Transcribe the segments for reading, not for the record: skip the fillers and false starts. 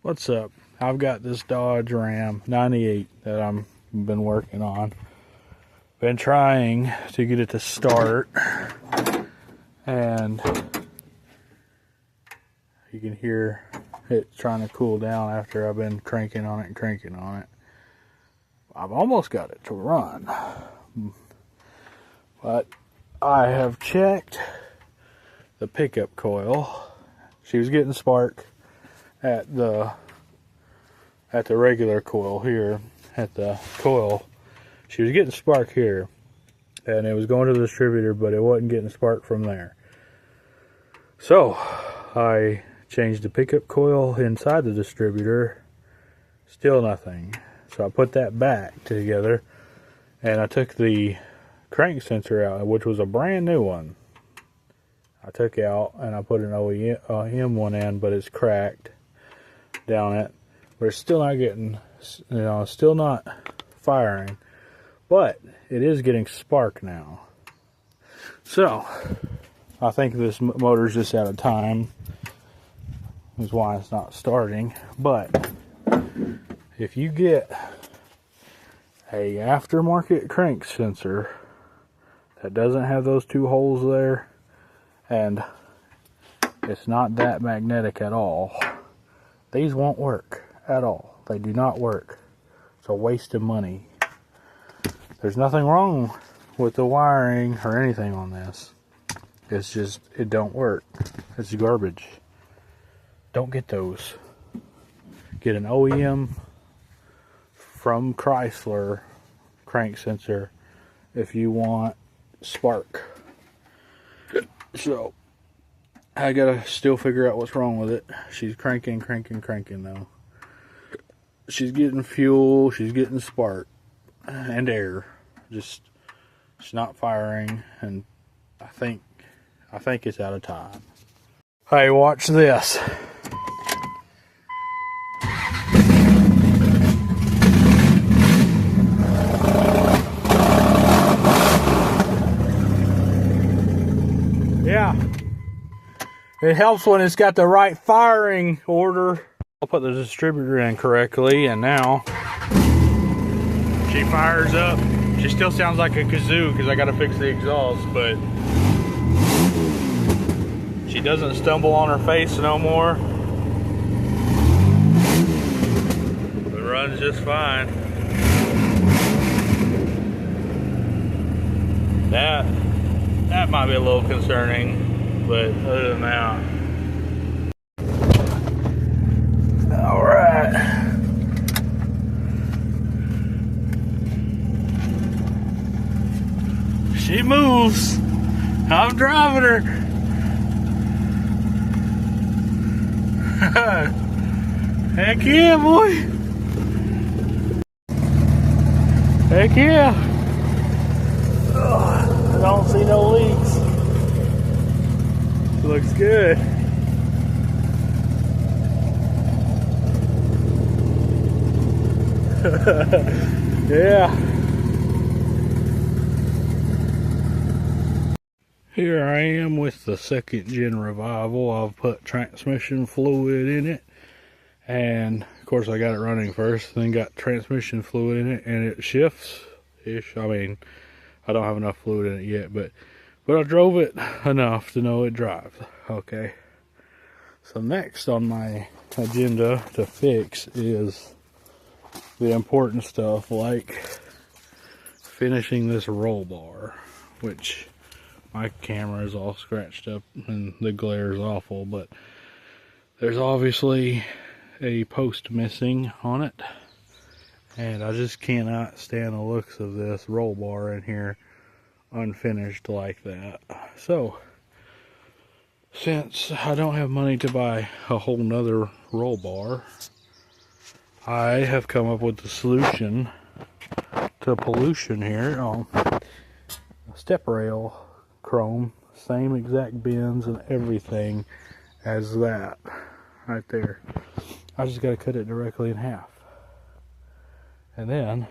What's up? I've got this Dodge Ram 98 that I've been working on. Been trying to get it to start, and you can hear it trying to cool down after I've been cranking on it. I've almost got it to run, but I have checked the pickup coil. She was getting spark at the regular coil here, at the coil. She was getting spark here, and it was going to the distributor, but it wasn't getting spark from there. So I changed the pickup coil inside the distributor, still nothing. So I put that back together, and I took the crank sensor out, which was a brand new one. I took out and I put an OEM one in, but it's cracked down it. But it's still not getting, still not firing. But it is getting spark now. So I think this motor's just out of time. Is why it's not starting. But if you get a aftermarket crank sensor that doesn't have those two holes there, and it's not that magnetic at all, these won't work at all. They do not work. It's a waste of money. There's nothing wrong with the wiring or anything on this. It's just, it don't work. It's garbage. Don't get those. Get an OEM from Chrysler crank sensor if you want spark. So I gotta still figure out what's wrong with it. She's cranking though. She's getting fuel, she's getting spark and air. Just, it's not firing, and I think it's out of time. Hey, watch this. Yeah. It helps when it's got the right firing order. I'll put the distributor in correctly, and now she fires up. She still sounds like a kazoo because I got to fix the exhaust, but she doesn't stumble on her face no more. It runs just fine. That might be a little concerning, but other than that. All right. She moves. I'm driving her. Heck yeah, boy. Heck yeah. Oh, I don't see no leaks. Looks good. Yeah. Here I am with the 2nd gen Revival. I've put transmission fluid in it, and of course I got it running first, then got transmission fluid in it, and it shifts ish. I mean, I don't have enough fluid in it yet, but I drove it enough to know it drives. Okay. So next on my agenda to fix is the important stuff, like finishing this roll bar, which my camera is all scratched up and the glare is awful, but there's obviously a post missing on it, and I just cannot stand the looks of this roll bar in here unfinished like that. So since I don't have money to buy a whole nother roll bar, I have come up with the solution to pollution here on step rail chrome, same exact bends and everything as that right there. I just got to cut it directly in half, and then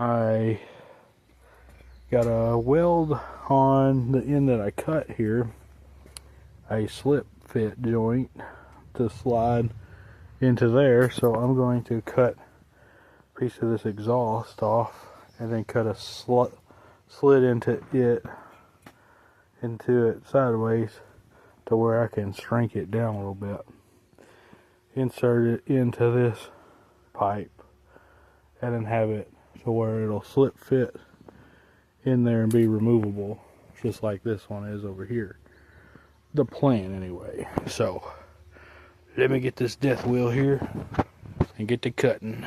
I got a weld on the end that I cut here, a slip fit joint to slide into there. So I'm going to cut a piece of this exhaust off and then cut a slit into it sideways to where I can shrink it down a little bit. Insert it into this pipe and then have it to where it'll slip fit in there and be removable, just like this one is over here. The plan anyway. So let me get this death wheel here and get to cutting.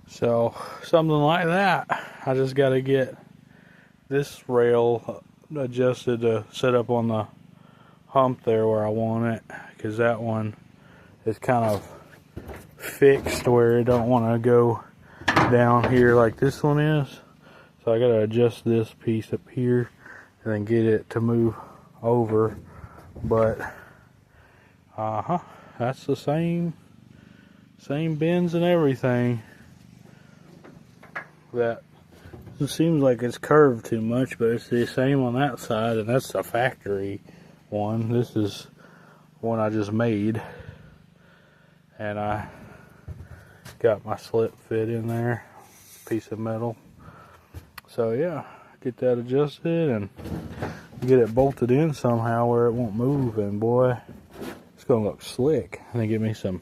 So something like that. I just got to get this rail adjusted to set up on the hump there where I want it, because that one is kind of fixed where it don't want to go down here like this one is. So I got to adjust this piece up here and then get it to move over. But that's the same bends and everything. That it seems like it's curved too much, but it's the same on that side, and that's the factory one. This is one I just made, and I got my slip fit in there, piece of metal. So yeah, get that adjusted and get it bolted in somehow where it won't move, and boy, it's gonna look slick. And then get me some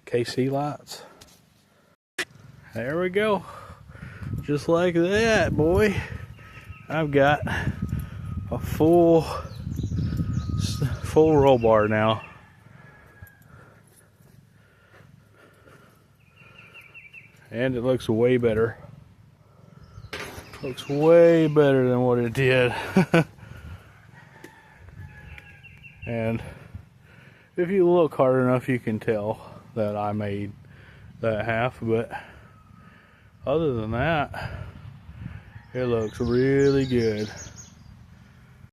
KC lights. There we go. Just like that, boy. I've got a full roll bar now. And it looks way better. Looks way better than what it did. And if you look hard enough, you can tell that I made that half, but other than that, it looks really good.